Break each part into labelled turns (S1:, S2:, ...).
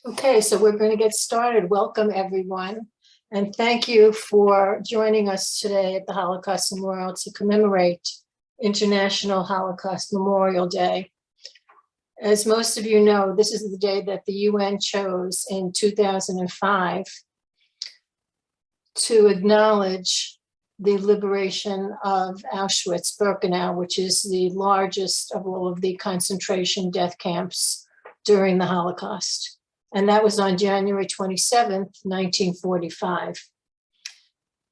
S1: Okay, so we're going to get started. Welcome, everyone. And thank you for joining us today at the Holocaust Memorial to commemorate International Holocaust Memorial Day. As most of you know, this is the day that the UN chose in 2005 to acknowledge the liberation of Auschwitz-Birkenau, which is the largest of all of the concentration death camps during the Holocaust. And that was on January 27th, 1945.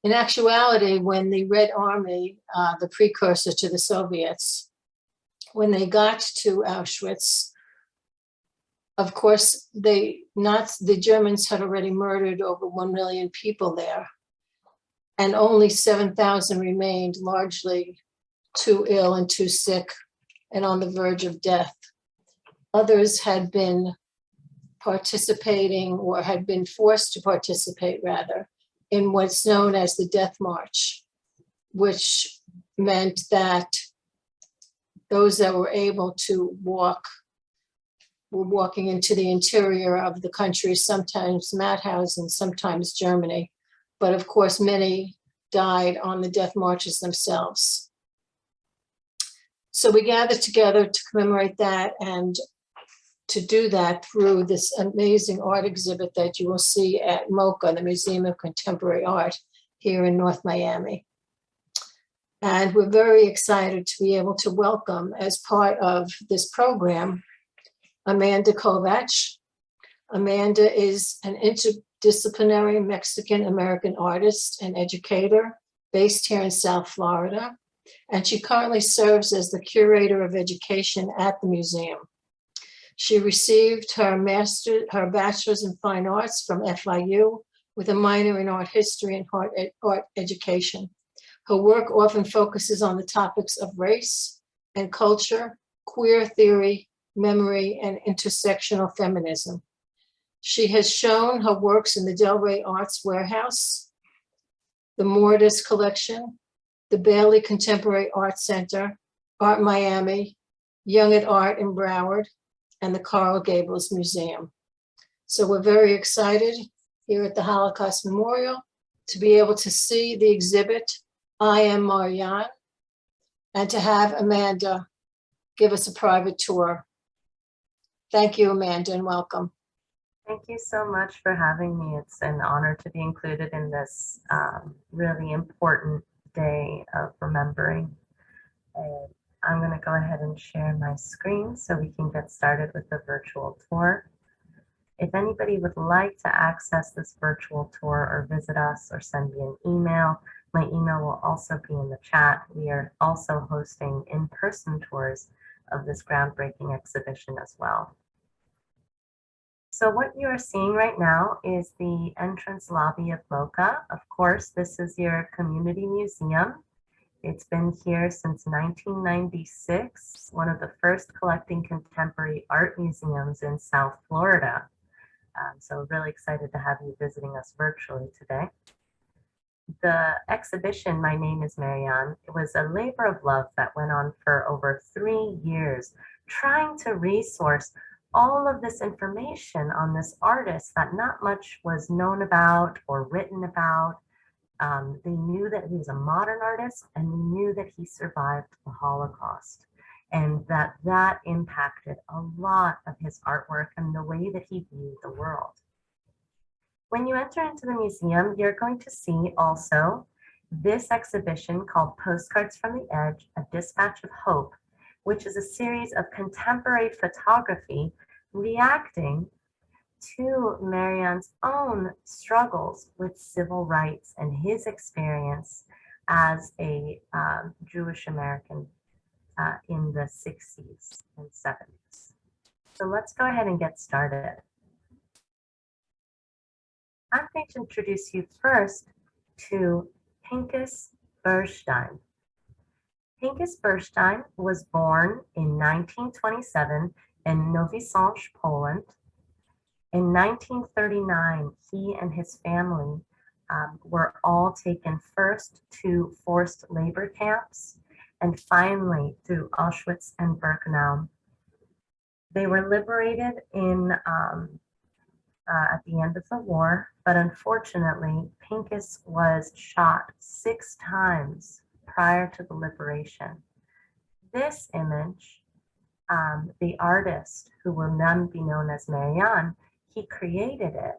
S1: In actuality, when the Red Army, the precursor to the Soviets, when they got to Auschwitz, of course, the Germans had already murdered over 1 million people there, and only 7,000 remained, largely too ill and too sick and on the verge of death. Others had been participating, or had been forced to participate rather, in what's known as the Death March, which meant that those that were able to walk were walking into the interior of the country, sometimes Mauthausen, sometimes Germany. But of course, many died on the death marches themselves. So we gathered together to commemorate that, and to do that through this amazing art exhibit that you will see at MOCA, the Museum of Contemporary Art here in North Miami. And we're very excited to be able to welcome, as part of this program, Amanda Kovach. Amanda is an interdisciplinary Mexican-American artist and educator based here in South Florida. And she currently serves as the curator of education at the museum. She received her bachelor's in fine arts from FIU with a minor in art history and art education. Her work often focuses on the topics of race and culture, queer theory, memory, and intersectional feminism. She has shown her works in the Delray Arts Warehouse, the Mortis Collection, the Bailey Contemporary Art Center, Art Miami, Young at Art in Broward, and the Coral Gables Museum. So we're very excited here at the Holocaust Memorial to be able to see the exhibit, I Am Maryan, and to have Amanda give us a private tour. Thank you, Amanda, and welcome.
S2: Thank you so much for having me. It's an honor to be included in this really important day of remembering. And I'm going to go ahead and share my screen so we can get started with the virtual tour. If anybody would like to access this virtual tour or visit us or send me an email, my email will also be in the chat. We are also hosting in-person tours of this groundbreaking exhibition as well. So what you are seeing right now is the entrance lobby of MOCA. Of course, this is your community museum. It's been here since 1996, one of the first collecting contemporary art museums in South Florida. So really excited to have you visiting us virtually today. The exhibition, My Name is Maryan, it was a labor of love that went on for over 3 years, trying to resource all of this information on this artist that not much was known about or written about. They knew that he was a modern artist, and they knew that he survived the Holocaust, and that impacted a lot of his artwork and the way that he viewed the world. When you enter into the museum, you're going to see also this exhibition called Postcards from the Edge, A Dispatch of Hope, which is a series of contemporary photography reacting to Maryan's own struggles with civil rights and his experience as a Jewish American in the 60s and 70s. So let's go ahead and get started. I'm going to introduce you first to Pinchas Schindel. Pinchas Schindel was born in 1927 in Nowy Sącz, Poland. In 1939, he and his family were all taken first to forced labor camps and finally through Auschwitz and Birkenau. They were liberated in at the end of the war, but unfortunately, Pinchas was shot 6 times prior to the liberation. This image, the artist, who will none be known as Maryan, he created it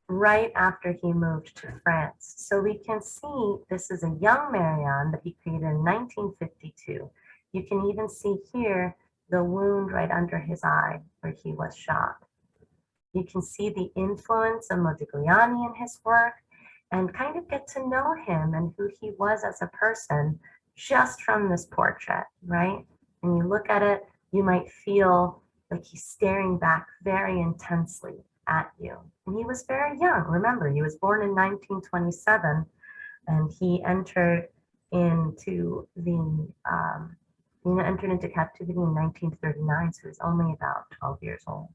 S2: right after he moved to France. So we can see this is a young Maryan that he created in 1952. You can even see here the wound right under his eye where he was shot. You can see the influence of Modigliani in his work and kind of get to know him and who he was as a person just from this portrait, right? And you look at it, you might feel like he's staring back very intensely at you. And he was very young. Remember, he was born in 1927 and he entered into captivity in 1939, so he was only about 12 years old.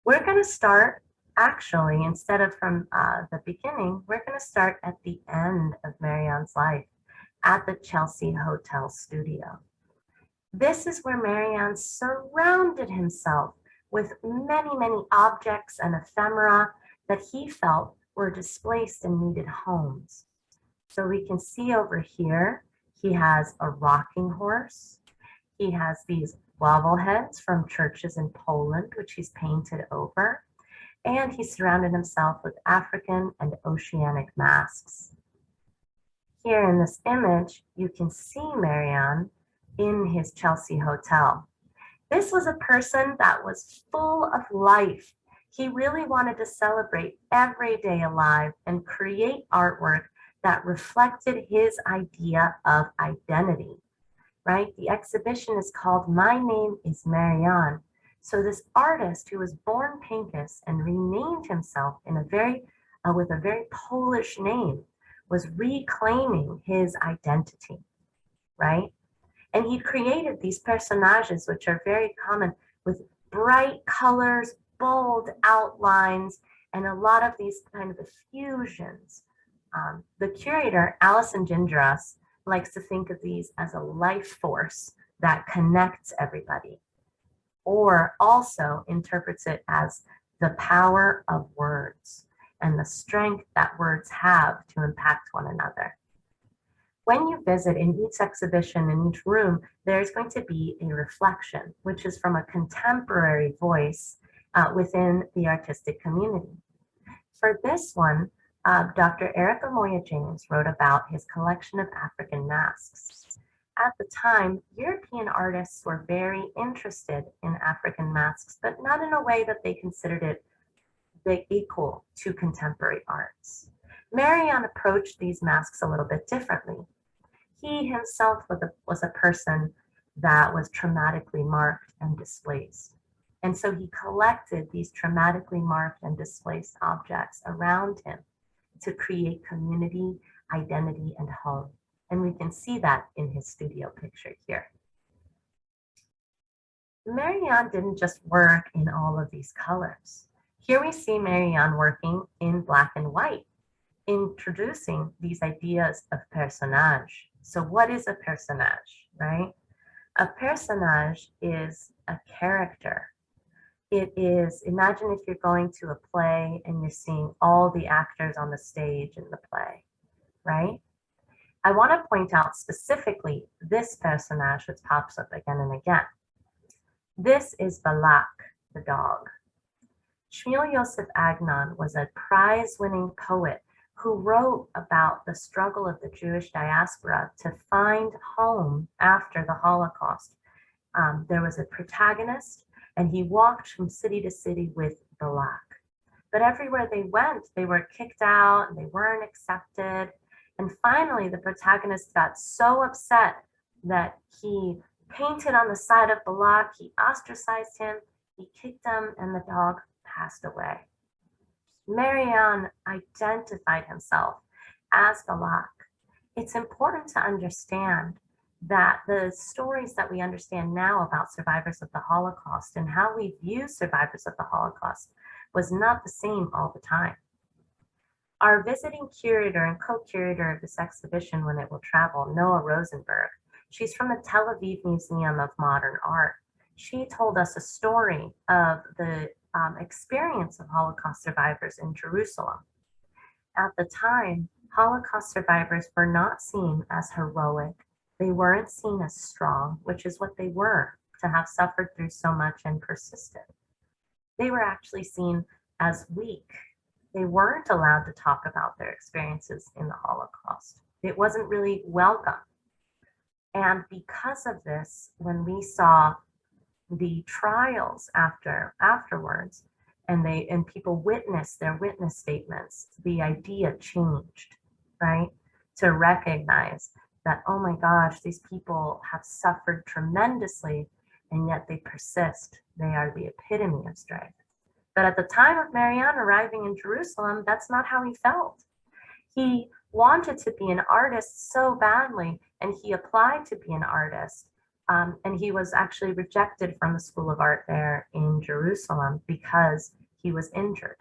S2: We're going to start, actually, instead of from the beginning, we're going to start at the end of Maryan's life at the Chelsea Hotel studio. This is where Maryan surrounded himself with many, many objects and ephemera that he felt were displaced and needed homes. So we can see over here, he has a rocking horse. He has these bobbleheads from churches in Poland, which he's painted over. And he surrounded himself with African and oceanic masks. Here in this image, you can see Maryan in his Chelsea hotel. This was a person that was full of life. He really wanted to celebrate every day alive and create artwork that reflected his idea of identity, right? The exhibition is called My Name is Maryan. So this artist who was born Pinchas and renamed himself in a with a very Polish name was reclaiming his identity, right? And he created these personages, which are very common, with bright colors, bold outlines, and a lot of these kind of effusions. The curator, Alison Gindras, likes to think of these as a life force that connects everybody, or also interprets it as the power of words and the strength that words have to impact one another. When you visit in each exhibition, in each room, there's going to be a reflection, which is from a contemporary voice within the artistic community. For this one, Dr. Erica Moya James wrote about his collection of African masks. At the time, European artists were very interested in African masks, but not in a way that they considered it equal to contemporary arts. Maryan approached these masks a little bit differently. He himself was a person that was traumatically marked and displaced. And so he collected these traumatically marked and displaced objects around him to create community, identity, and home. And we can see that in his studio picture here. Maryan didn't just work in all of these colors. Here we see Maryan working in black and white, introducing these ideas of personnage. So what is a personnage, right? A personnage is a character. It is, imagine if you're going to a play and you're seeing all the actors on the stage in the play, right? I want to point out specifically this personnage which pops up again and again. This is Balak, the dog. Shmuel Yosef Agnon was a prize-winning poet who wrote about the struggle of the Jewish diaspora to find home after the Holocaust. There was a protagonist, and he walked from city to city with Balak. But everywhere they went, they were kicked out, and they weren't accepted. And finally, the protagonist got so upset that he painted on the side of Balak, he ostracized him, he kicked him, and the dog passed away. Maryan identified himself as Balak. It's important to understand that the stories that we understand now about survivors of the Holocaust and how we view survivors of the Holocaust was not the same all the time. Our visiting curator and co-curator of this exhibition when it will travel, Noah Rosenberg, she's from the Tel Aviv Museum of Modern Art. She told us a story of the experience of Holocaust survivors in Jerusalem. At the time, Holocaust survivors were not seen as heroic. They weren't seen as strong, which is what they were, to have suffered through so much and persisted. They were actually seen as weak. They weren't allowed to talk about their experiences in the Holocaust. It wasn't really welcome. And because of this, when we saw the trials afterwards, and people witnessed their witness statements, the idea changed, right? To recognize that, oh my gosh, these people have suffered tremendously, and yet they persist. They are the epitome of strength. But at the time of Maryan arriving in Jerusalem, that's not how he felt. He wanted to be an artist so badly, and he applied to be an artist. And he was actually rejected from the School of Art there in Jerusalem because he was injured.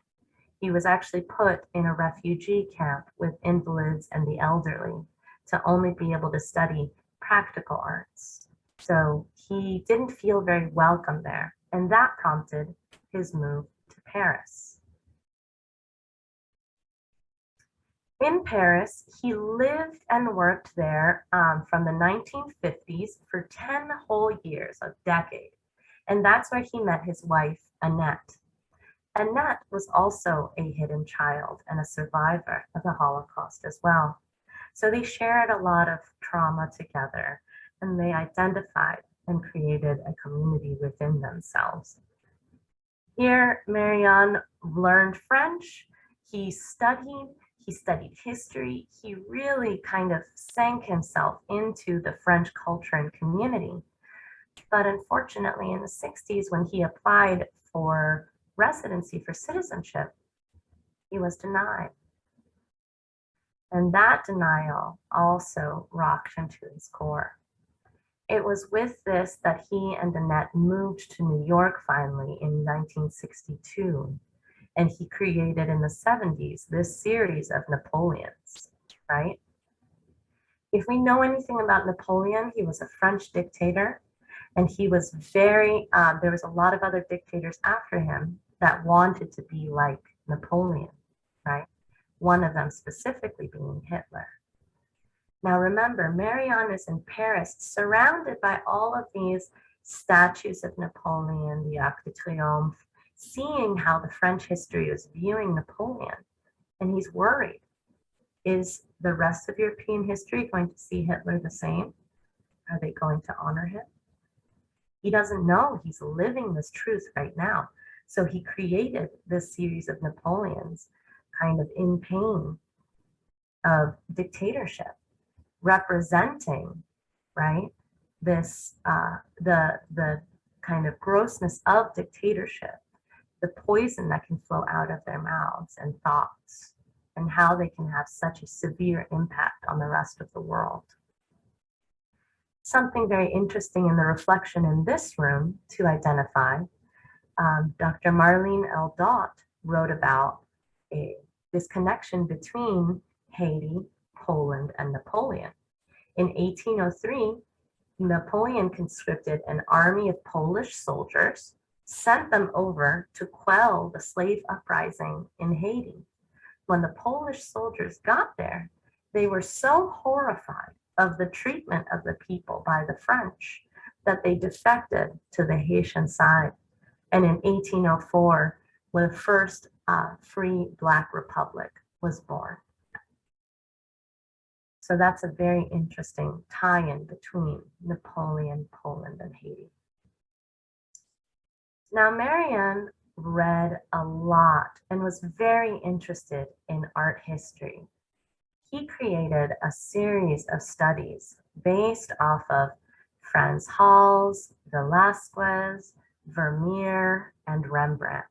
S2: He was actually put in a refugee camp with invalids and the elderly to only be able to study practical arts. So he didn't feel very welcome there, and that prompted his move to Paris. In Paris, he lived and worked there from the 1950s for 10 whole years, a decade. And that's where he met his wife, Annette. Annette was also a hidden child and a survivor of the Holocaust as well. So they shared a lot of trauma together, and they identified and created a community within themselves. Here, Maryan learned French. He studied history. He really kind of sank himself into the French culture and community. But unfortunately, in the 60s, when he applied for residency for citizenship, he was denied. And that denial also rocked him to his core. It was with this that he and Annette moved to New York finally in 1962. And he created in the 70s this series of Napoleons, right? If we know anything about Napoleon, he was a French dictator, and he was there was a lot of other dictators after him that wanted to be like Napoleon, right? One of them specifically being Hitler. Now remember, Maryan is in Paris, surrounded by all of these statues of Napoleon, the Arc de Triomphe, seeing how the French history is viewing Napoleon, and he's worried. Is the rest of European history going to see Hitler the same? Are they going to honor him? He doesn't know. He's living this truth right now. So he created this series of Napoleons, kind of in pain of dictatorship, representing, right, this, the kind of grossness of dictatorship, the poison that can flow out of their mouths and thoughts, and how they can have such a severe impact on the rest of the world. Something very interesting in the reflection in this room to identify, Dr. Marlene L. Dott wrote about this connection between Haiti, Poland, and Napoleon. In 1803, Napoleon conscripted an army of Polish soldiers, sent them over to quell the slave uprising in Haiti. When the Polish soldiers got there, they were so horrified of the treatment of the people by the French that they defected to the Haitian side. And in 1804, the first free Black Republic was born. So that's a very interesting tie-in between Napoleon, Poland, and Haiti. Now, Maryan read a lot and was very interested in art history. He created a series of studies based off of Frans Hals, Velázquez, Vermeer, and Rembrandt,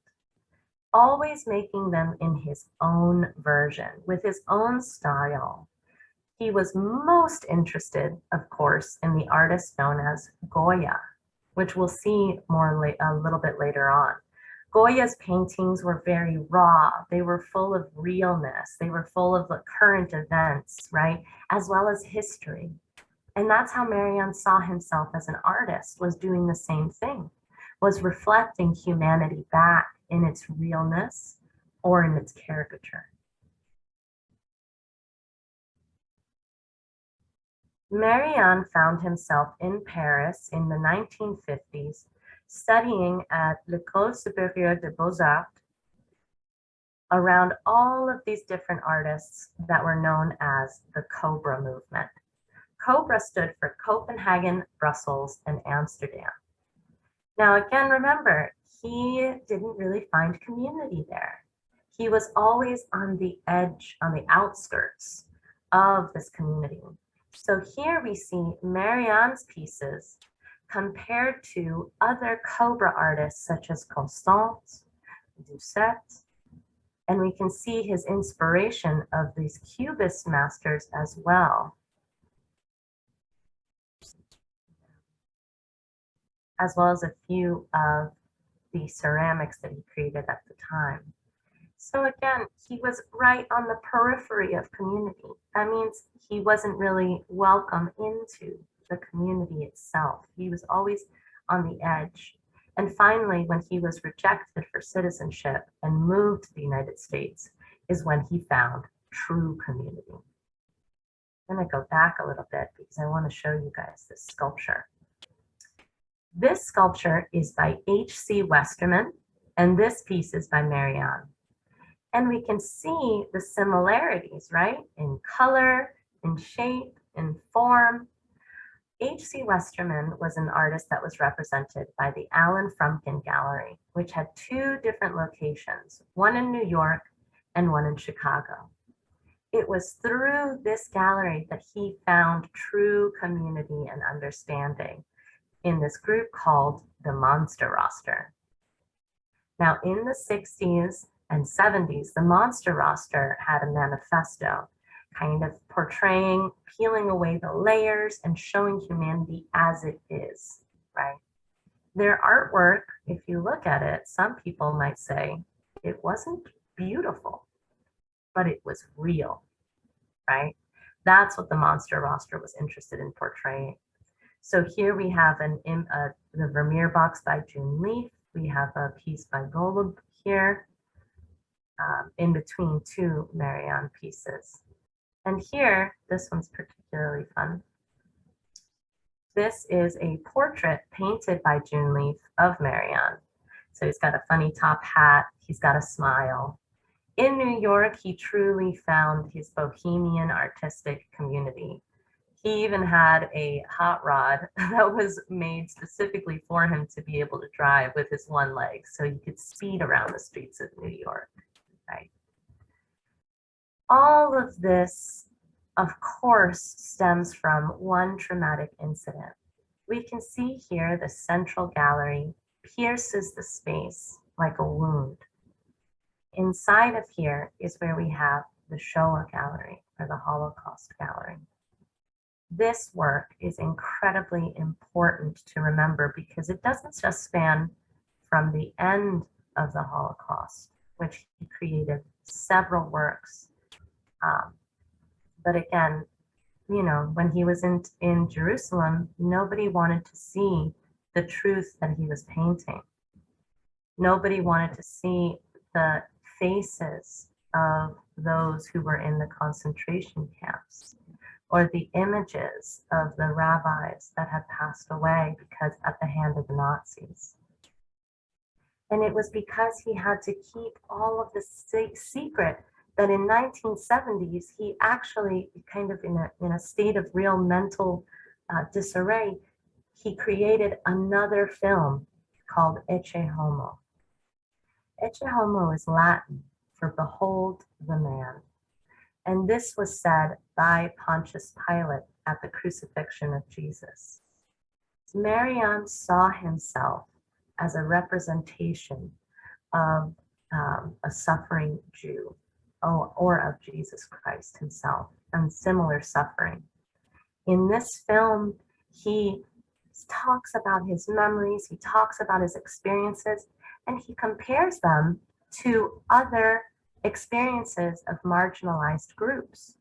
S2: always making them in his own version, with his own style. He was most interested, of course, in the artist known as Goya, which we'll see more a little bit later on. Goya's paintings were very raw. They were full of realness. They were full of the current events, right? As well as history. And that's how Maryan saw himself as an artist, was doing the same thing, was reflecting humanity back in its realness or in its caricature. Maryan found himself in Paris in the 1950s, studying at l'École supérieure des beaux-arts around all of these different artists that were known as the Cobra movement. Cobra stood for Copenhagen, Brussels, and Amsterdam. Now, again, remember, he didn't really find community there. He was always on the edge, on the outskirts of this community. So here we see Maryan's pieces compared to other Cobra artists such as Constance, Doucet, and we can see his inspiration of these Cubist masters as well, as well as a few of the ceramics that he created at the time. So again, he was right on the periphery of community. That means he wasn't really welcome into the community itself. He was always on the edge. And finally, when he was rejected for citizenship and moved to the United States, is when he found true community. I'm gonna go back a little bit because I want to show you guys this sculpture. This sculpture is by H.C. Westerman, and this piece is by Maryan. And we can see the similarities, right? In color, in shape, in form. H.C. Westerman was an artist that was represented by the Alan Frumkin Gallery, which had two different locations, one in New York and one in Chicago. It was through this gallery that he found true community and understanding in this group called the Monster Roster. Now, in the 60s and 70s, the Monster Roster had a manifesto kind of portraying, peeling away the layers and showing humanity as it is, right? Their artwork, if you look at it, some people might say it wasn't beautiful, but it was real, right? That's what the Monster Roster was interested in portraying. So here we have the Vermeer box by June Leaf. We have a piece by Golub here, in between two Maryan pieces. And here, this one's particularly fun. This is a portrait painted by June Leaf of Maryan. So he's got a funny top hat, he's got a smile. In New York, he truly found his bohemian artistic community. He even had a hot rod that was made specifically for him to be able to drive with his one leg, so he could speed around the streets of New York, right? All of this, of course, stems from one traumatic incident. We can see here the central gallery pierces the space like a wound. Inside of here is where we have the Shoah Gallery, or the Holocaust Gallery. This work is incredibly important to remember because it doesn't just span from the end of the Holocaust, which he created several works. But again, you know, when he was in Jerusalem, nobody wanted to see the truth that he was painting. Nobody wanted to see the faces of those who were in the concentration camps, or the images of the rabbis that had passed away because at the hand of the Nazis. And it was because he had to keep all of this secret that in 1970s, he actually kind of in a state of real mental disarray, he created another film called Ecce Homo. Ecce Homo is Latin for behold the man. And this was said by Pontius Pilate at the crucifixion of Jesus. Maryan saw himself as a representation of a suffering Jew, or of Jesus Christ himself, and similar suffering. In this film, he talks about his memories, he talks about his experiences, and he compares them to other experiences of marginalized groups.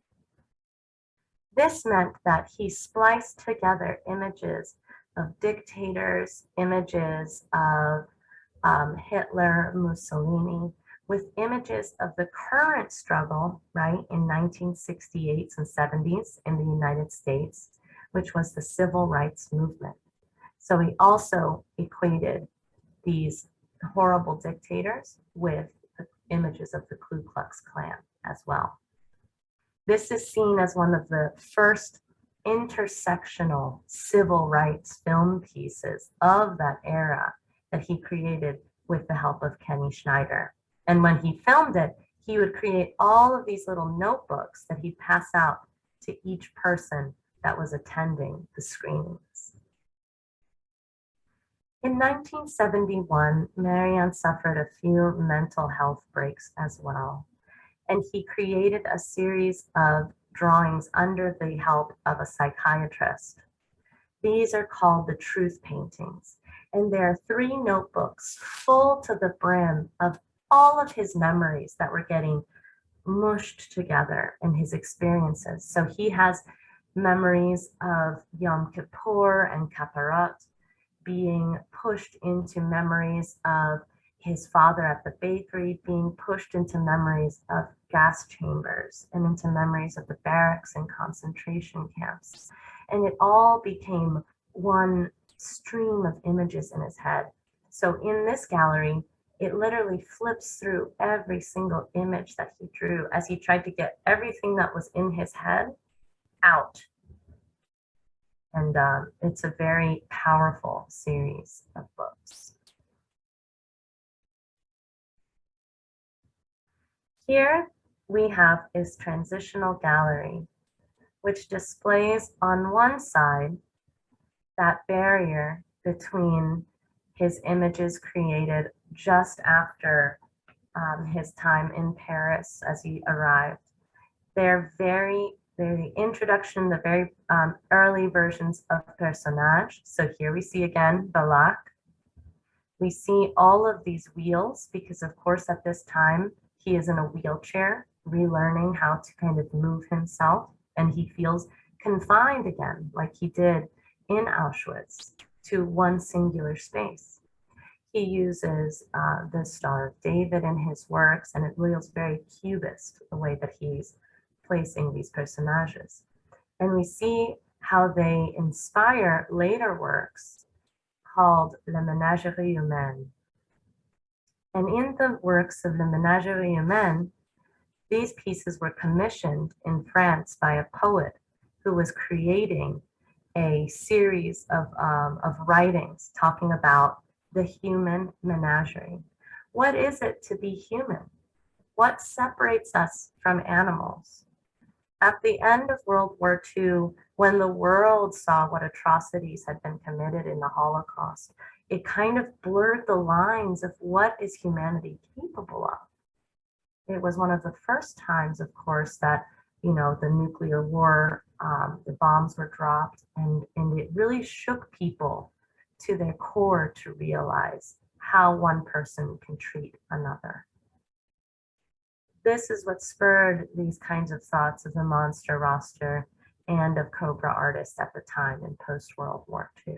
S2: This meant that he spliced together images of dictators, images of Hitler, Mussolini, with images of the current struggle, right, in 1968s and 70s in the United States, which was the civil rights movement. So he also equated these horrible dictators with the images of the Ku Klux Klan as well. This is seen as one of the first intersectional civil rights film pieces of that era that he created with the help of Kenny Schneider. And when he filmed it, he would create all of these little notebooks that he'd pass out to each person that was attending the screenings. In 1971, Maryan suffered a few mental health breaks as well, and he created a series of drawings under the help of a psychiatrist. These are called the truth paintings, and there are 3 notebooks full to the brim of all of his memories that were getting mushed together in his experiences. So he has memories of Yom Kippur and Kaparat being pushed into memories of his father at the bakery, being pushed into memories of gas chambers and into memories of the barracks and concentration camps. And it all became one stream of images in his head. So in this gallery, it literally flips through every single image that he drew as he tried to get everything that was in his head out. And it's a very powerful series of books. Here we have his transitional gallery, which displays on one side that barrier between his images created just after his time in Paris as he arrived. They're the introduction, the very early versions of personage. So here we see again Balak. We see all of these wheels because of course at this time he is in a wheelchair, relearning how to kind of move himself, and he feels confined again, like he did in Auschwitz, to one singular space. He uses the Star of David in his works, and it feels very cubist, the way that he's placing these personages. And we see how they inspire later works called La Ménagerie Humaine. And in the works of La Ménagerie Humaine, these pieces were commissioned in France by a poet who was creating a series of writings talking about the human menagerie. What is it to be human? What separates us from animals? At the end of World War II, when the world saw what atrocities had been committed in the Holocaust, it kind of blurred the lines of what is humanity capable of. It was one of the first times, of course, that, you know, the nuclear war, the bombs were dropped, and it really shook people to their core to realize how one person can treat another. This is what spurred these kinds of thoughts of the monster roster and of Cobra artists at the time in post-World War II.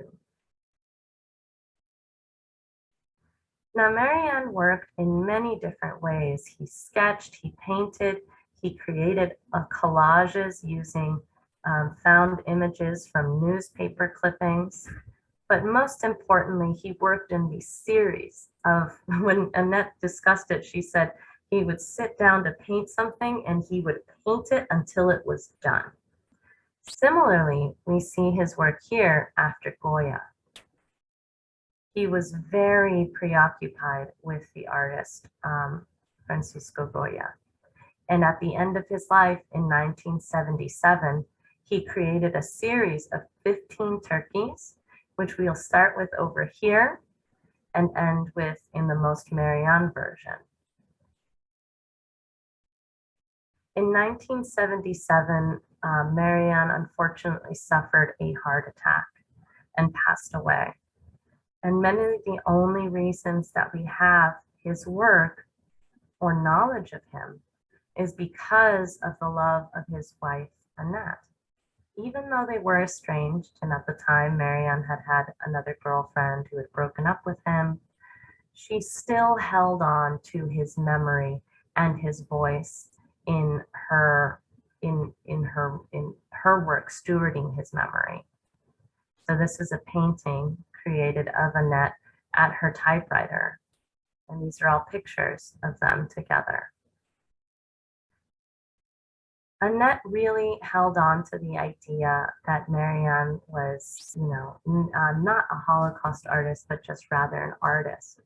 S2: Now, Maryan worked in many different ways. He sketched, he painted, he created collages using found images from newspaper clippings. But most importantly, he worked in these series of, when Annette discussed it, she said he would sit down to paint something and he would paint it until it was done. Similarly, we see his work here after Goya. He was very preoccupied with the artist, Francisco Goya. And at the end of his life in 1977, he created a series of 15 turkeys, which we'll start with over here and end with in the most Maryan version. In 1977, Maryan unfortunately suffered a heart attack and passed away. And many of the only reasons that we have his work or knowledge of him is because of the love of his wife, Annette. even though they were estranged, and at the time Maryan had had another girlfriend who had broken up with him, she still held on to his memory and his voice in her in her work stewarding his memory. So this is a painting created of Annette at her typewriter, and these are all pictures of them together. Annette really held on to the idea that Maryan was, not a Holocaust artist, but just rather an artist.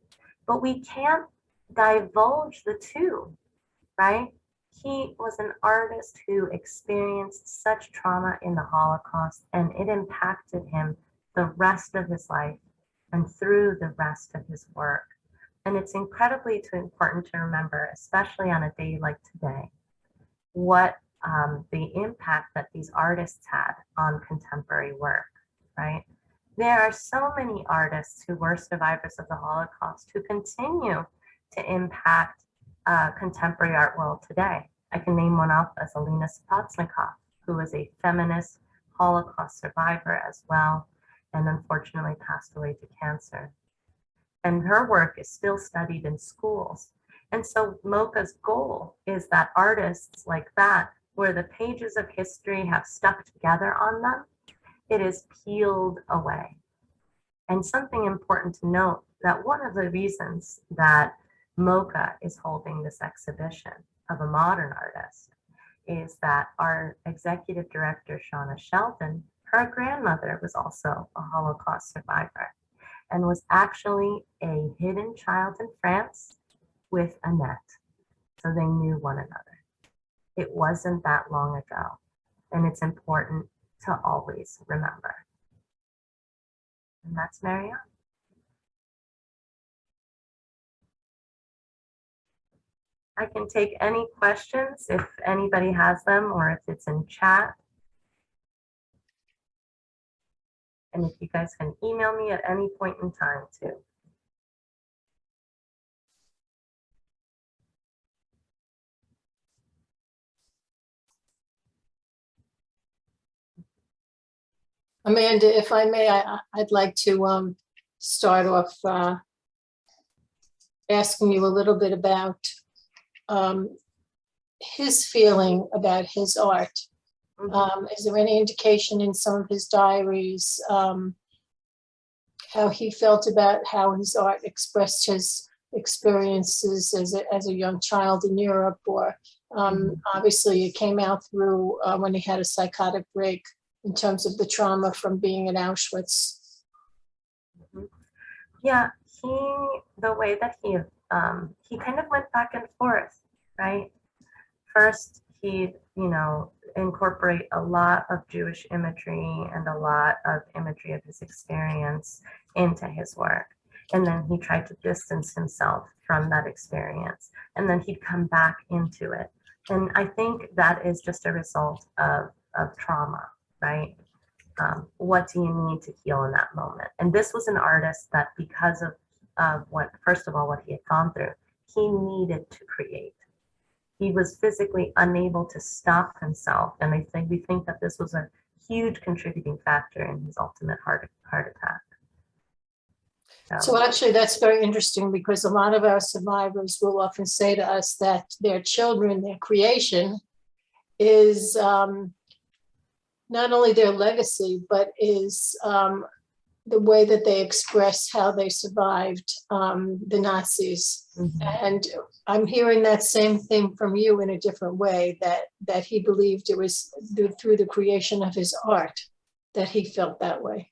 S2: But we can't divulge the two, right? He was an artist who experienced such trauma in the Holocaust, and it impacted him the rest of his life and through the rest of his work. And it's incredibly important to remember, especially on a day like today, what the impact that these artists had on contemporary work, right? There are so many artists who were survivors of the Holocaust who continue to impact contemporary art world today. I can name one off as Alina Sapochnikov, who was a feminist Holocaust survivor as well, and unfortunately passed away to cancer. And her work is still studied in schools. And so MOCA's goal is that artists like that, where the pages of history have stuck together on them, it is peeled away. And something important to note, that one of the reasons that MOCA is holding this exhibition of a modern artist is that our executive director, Shauna Sheldon, her grandmother was also a Holocaust survivor and was actually a hidden child in France with Annette. So they knew one another. It wasn't that long ago, and it's important to always remember. And that's Maryan. I can take any questions if anybody has them, or if it's in chat. And if you guys can email me at any point in time too.
S1: Amanda, if I may, I'd like to start off asking you a little bit about his feeling about his art. Is there any indication in some of his diaries how he felt about how his art expressed his experiences as a young child in Europe, or obviously it came out through when he had a psychotic break in terms of the trauma from being in Auschwitz?
S2: Yeah, the way that he kind of went back and forth, right? First, he'd, incorporate a lot of Jewish imagery and a lot of imagery of his experience into his work. And then he tried to distance himself from that experience. And then he'd come back into it. And I think that is just a result of trauma, right? What do you need to heal in that moment? And this was an artist that, because of what, first of all, what he had gone through, he needed to create. He was physically unable to stop himself. And we think that this was a huge contributing factor in his ultimate heart attack.
S1: So actually, that's very interesting, because a lot of our survivors will often say to us that their children, their creation, is not only their legacy, but is the way that they express how they survived the Nazis. And I'm hearing that same thing from you in a different way, that he believed it was through the creation of his art that he felt that way.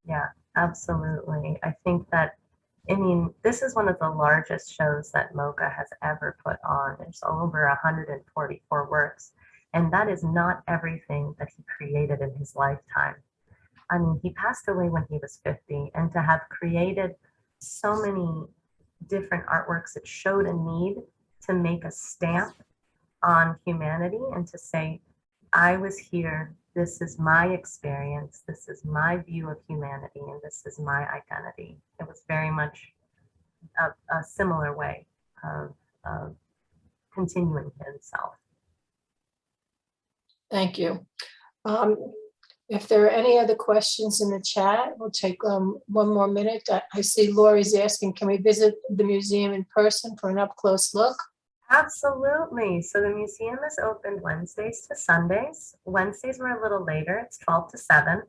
S2: Yeah, absolutely. I think that, this is one of the largest shows that MOCA has ever put on. There's over 144 works, and that is not everything that he created in his lifetime. He passed away when he was 50, and to have created so many different artworks that showed a need to make a stamp on humanity and to say, I was here, this is my experience, this is my view of humanity, and this is my identity. It was very much a similar way of continuing himself.
S1: Thank you. If there are any other questions in the chat, we'll take one more minute. I see Lori's asking, can we visit the museum in person for an up-close look?
S2: Absolutely. So the museum is open Wednesdays to Sundays. Wednesdays we're a little later, it's 12 to 7.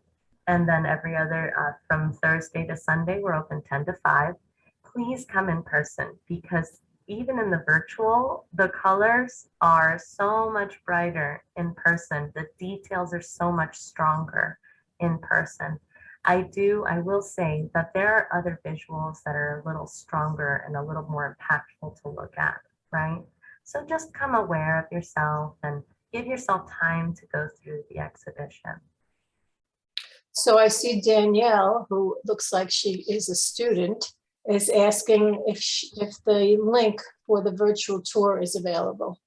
S2: And then every other, from Thursday to Sunday, we're open 10 to 5. Please come in person, because even in the virtual, the colors are so much brighter in person. The details are so much stronger in person. I will say that there are other visuals that are a little stronger and a little more impactful to look at, right? So just come aware of yourself and give yourself time to go through the exhibition.
S1: So I see Danielle, who looks like she is a student, is asking if the link for the virtual tour is available.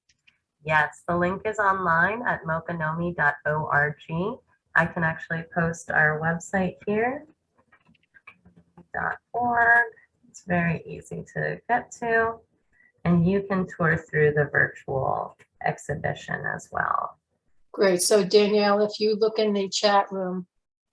S2: Yes, the link is online at mocanomi.org. I can actually post our website here, .org. It's very easy to get to, and you can tour through the virtual exhibition as well.
S1: Great. So Danielle, if you look in the chat room,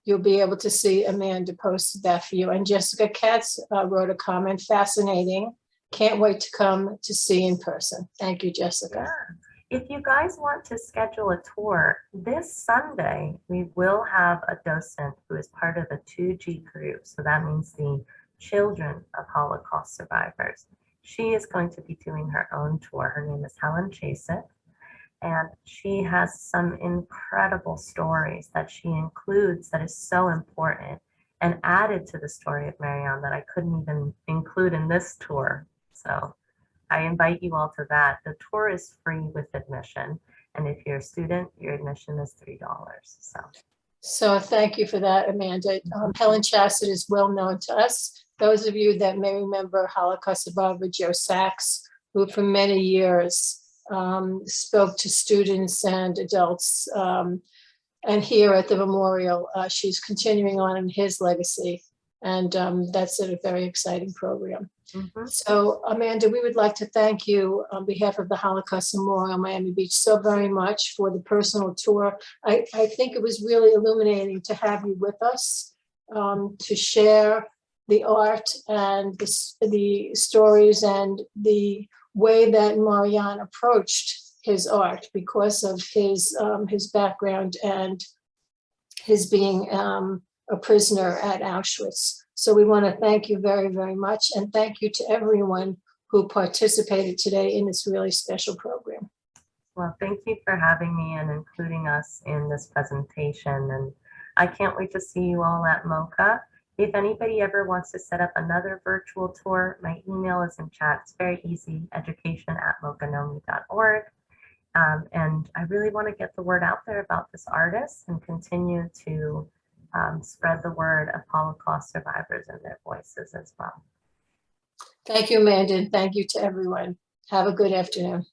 S1: you'll be able to see Amanda posted that for you. And Jessica Katz wrote a comment, fascinating. Can't wait to come to see in person. Thank you, Jessica.
S2: Yeah. If you guys want to schedule a tour, this Sunday, we will have a docent who is part of the 2G group. So that means the children of Holocaust survivors. She is going to be doing her own tour. Her name is Helen Chasek. And she has some incredible stories that she includes that is so important and added to the story of Maryan that I couldn't even include in this tour. So I invite you all to that. The tour is free with admission. And if you're a student, your admission is $3.
S1: So thank you for that, Amanda. Helen Chasek is well known to us. Those of you that may remember Holocaust survivor Joe Sachs, who for many years spoke to students and adults. And here at the memorial, she's continuing on in his legacy. And that's a very exciting program.
S2: Mm-hmm.
S1: So Amanda, we would like to thank you on behalf of the Holocaust Memorial Miami Beach so very much for the personal tour. I think it was really illuminating to have you with us to share the art and the stories and the way that Maryan approached his art because of his background and his being a prisoner at Auschwitz. So we want to thank you very, very much. And thank you to everyone who participated today in this really special program.
S2: Well, thank you for having me and including us in this presentation. And I can't wait to see you all at MOCA. If anybody ever wants to set up another virtual tour, my email is in chat. It's very easy, education@mocanomi.org. And I really want to get the word out there about this artist and continue to spread the word of Holocaust survivors and their voices as well.
S1: Thank you, Amanda, and thank you to everyone. Have a good afternoon.